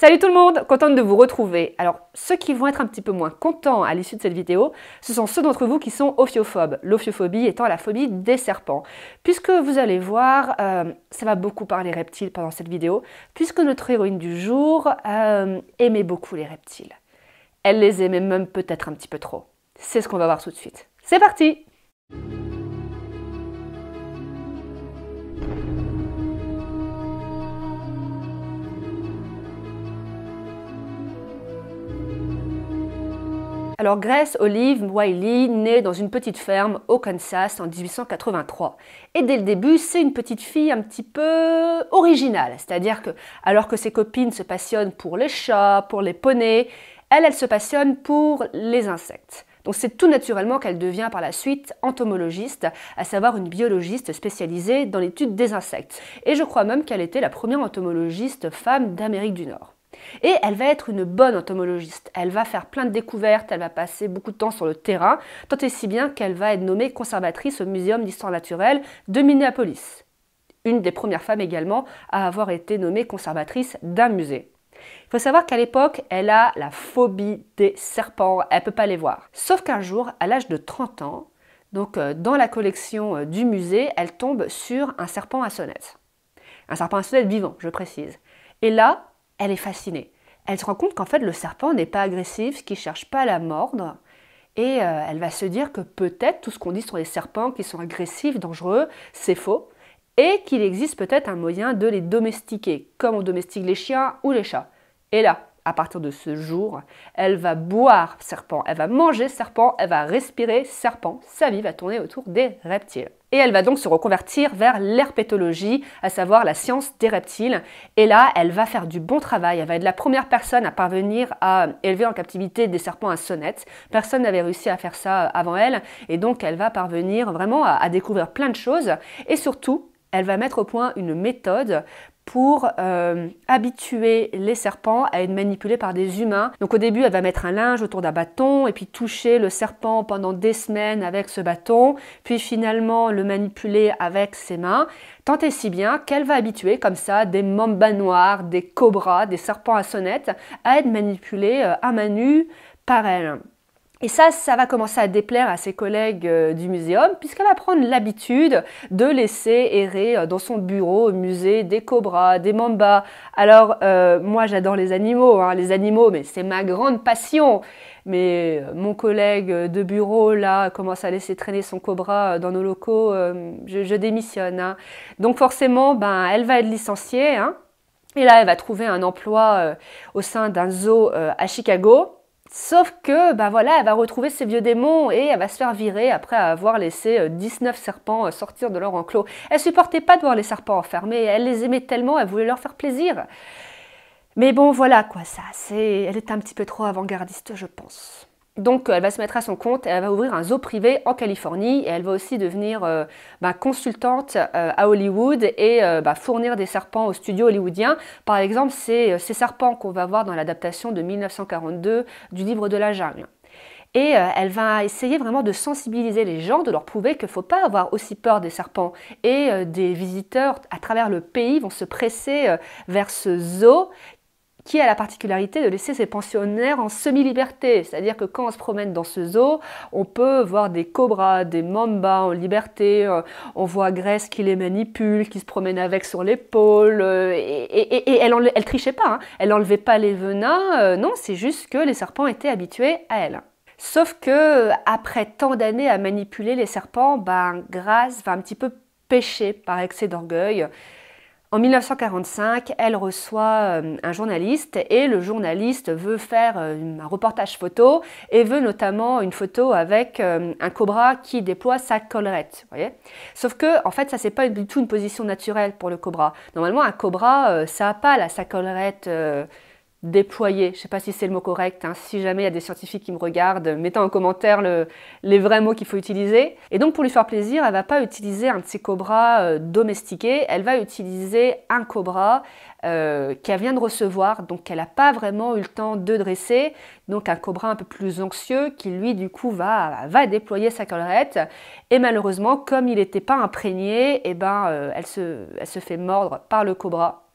Salut tout le monde, contente de vous retrouver. Alors, ceux qui vont être un petit peu moins contents à l'issue de cette vidéo, ce sont ceux d'entre vous qui sont ophiophobes. L'ophiophobie étant la phobie des serpents. Puisque vous allez voir, ça va beaucoup parler reptiles pendant cette vidéo, puisque notre héroïne du jour aimait beaucoup les reptiles. Elle les aimait même peut-être un petit peu trop. C'est ce qu'on va voir tout de suite. C'est parti! Alors Grace Olive Wiley naît dans une petite ferme au Kansas en 1883. Et dès le début, c'est une petite fille un petit peu originale. C'est-à-dire que, alors que ses copines se passionnent pour les chats, pour les poneys, elle se passionne pour les insectes. Donc c'est tout naturellement qu'elle devient par la suite entomologiste, à savoir une biologiste spécialisée dans l'étude des insectes. Et je crois même qu'elle était la première entomologiste femme d'Amérique du Nord. Et elle va être une bonne entomologiste. Elle va faire plein de découvertes, elle va passer beaucoup de temps sur le terrain, tant et si bien qu'elle va être nommée conservatrice au Muséum d'histoire naturelle de Minneapolis. Une des premières femmes également à avoir été nommée conservatrice d'un musée. Il faut savoir qu'à l'époque, elle a la phobie des serpents, elle ne peut pas les voir. Sauf qu'un jour, à l'âge de 30 ans, donc dans la collection du musée, elle tombe sur un serpent à sonnette. Un serpent à sonnette vivant, je précise. Et là, elle est fascinée. Elle se rend compte qu'en fait, le serpent n'est pas agressif, qu'il ne cherche pas à la mordre. Et elle va se dire que peut-être tout ce qu'on dit sur les serpents qui sont agressifs, dangereux, c'est faux. Et qu'il existe peut-être un moyen de les domestiquer, comme on domestique les chiens ou les chats. Et là, à partir de ce jour, elle va boire serpent, elle va manger serpent, elle va respirer serpent. Sa vie va tourner autour des reptiles. Et elle va donc se reconvertir vers l'herpétologie, à savoir la science des reptiles. Et là, elle va faire du bon travail. Elle va être la première personne à parvenir à élever en captivité des serpents à sonnette. Personne n'avait réussi à faire ça avant elle. Et donc, elle va parvenir vraiment à découvrir plein de choses. Et surtout, elle va mettre au point une méthode pour habituer les serpents à être manipulés par des humains. Donc au début, elle va mettre un linge autour d'un bâton et puis toucher le serpent pendant des semaines avec ce bâton, puis finalement le manipuler avec ses mains, tant et si bien qu'elle va habituer comme ça des mambas noirs, des cobras, des serpents à sonnette à être manipulés à main nue par elle. Et ça va commencer à déplaire à ses collègues du muséum, puisqu'elle va prendre l'habitude de laisser errer dans son bureau au musée des cobras, des mambas. Alors, moi j'adore les animaux, mais c'est ma grande passion. Mais mon collègue de bureau, là, commence à laisser traîner son cobra dans nos locaux, je démissionne. Hein. Donc forcément, elle va être licenciée. Hein. Et là, elle va trouver un emploi au sein d'un zoo à Chicago. Sauf que, elle va retrouver ses vieux démons et elle va se faire virer après avoir laissé 19 serpents sortir de leur enclos. Elle supportait pas de voir les serpents enfermés, elle les aimait tellement, elle voulait leur faire plaisir. Mais bon, voilà quoi, elle est un petit peu trop avant-gardiste, je pense. Donc elle va se mettre à son compte et elle va ouvrir un zoo privé en Californie et elle va aussi devenir consultante à Hollywood et fournir des serpents aux studios hollywoodiens. Par exemple, c'est ces serpents qu'on va voir dans l'adaptation de 1942 du Livre de la Jungle. Et elle va essayer vraiment de sensibiliser les gens, de leur prouver qu'il ne faut pas avoir aussi peur des serpents. Et des visiteurs à travers le pays vont se presser vers ce zoo qui a la particularité de laisser ses pensionnaires en semi-liberté. C'est-à-dire que quand on se promène dans ce zoo, on peut voir des cobras, des mambas en liberté, on voit Grace qui les manipule, qui se promène avec sur l'épaule, et elle trichait pas, hein. Elle n'enlevait pas les venins, non, c'est juste que les serpents étaient habitués à elle. Sauf que après tant d'années à manipuler les serpents, Grace va un petit peu pécher par excès d'orgueil. En 1945, elle reçoit un journaliste et le journaliste veut faire un reportage photo et veut notamment une photo avec un cobra qui déploie sa collerette. Voyez. Sauf que, en fait, ça c'est pas du tout une position naturelle pour le cobra. Normalement, un cobra, ça n'a pas sa collerette déployée. Je ne sais pas si c'est le mot correct. Hein. Si jamais il y a des scientifiques qui me regardent, mettez en commentaire les vrais mots qu'il faut utiliser. Et donc pour lui faire plaisir, elle ne va pas utiliser un de ces cobras domestiqués, elle va utiliser un cobra qu'elle vient de recevoir, donc elle n'a pas vraiment eu le temps de dresser, donc un cobra un peu plus anxieux qui lui du coup va déployer sa collerette. Et malheureusement, comme il n'était pas imprégné, elle se fait mordre par le cobra.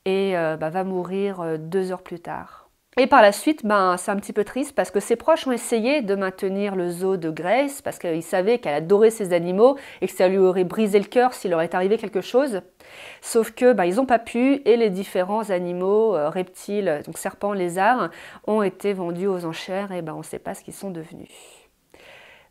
et va mourir 2 heures plus tard. Et par la suite, c'est un petit peu triste parce que ses proches ont essayé de maintenir le zoo de Grace parce qu'ils savaient qu'elle adorait ces animaux et que ça lui aurait brisé le cœur s'il leur était arrivé quelque chose. Sauf que ils n'ont pas pu et les différents animaux, reptiles, donc serpents, lézards, ont été vendus aux enchères et on ne sait pas ce qu'ils sont devenus.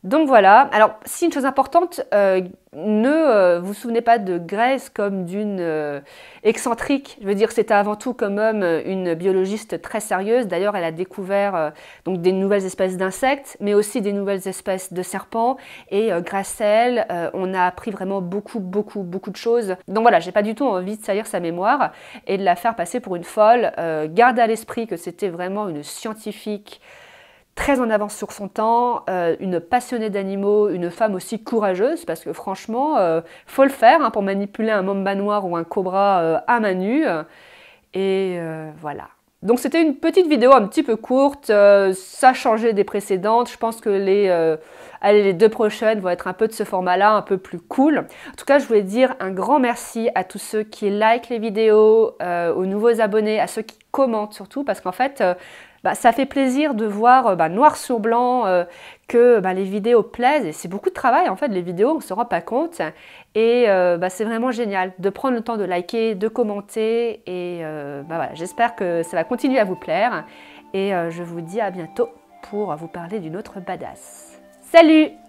Donc voilà, alors si une chose importante, ne vous souvenez pas de Grace comme d'une excentrique. Je veux dire, c'était avant tout quand même une biologiste très sérieuse. D'ailleurs, elle a découvert donc des nouvelles espèces d'insectes, mais aussi des nouvelles espèces de serpents. Et grâce à elle, on a appris vraiment beaucoup de choses. Donc voilà, j'ai pas du tout envie de salir sa mémoire et de la faire passer pour une folle. Gardez à l'esprit que c'était vraiment une scientifique très en avance sur son temps, une passionnée d'animaux, une femme aussi courageuse, parce que franchement, faut le faire pour manipuler un mamba noir ou un cobra à main nue. Et voilà. Donc c'était une petite vidéo un petit peu courte, ça changeait des précédentes. Je pense que les 2 prochaines vont être un peu de ce format-là, un peu plus cool. En tout cas, je voulais dire un grand merci à tous ceux qui likent les vidéos, aux nouveaux abonnés, à ceux qui commentent surtout, parce qu'en fait, ça fait plaisir de voir noir sur blanc que les vidéos plaisent. Et c'est beaucoup de travail, en fait, les vidéos, on ne se rend pas compte. Et c'est vraiment génial de prendre le temps de liker, de commenter. Et voilà, j'espère que ça va continuer à vous plaire. Et je vous dis à bientôt pour vous parler d'une autre badass. Salut!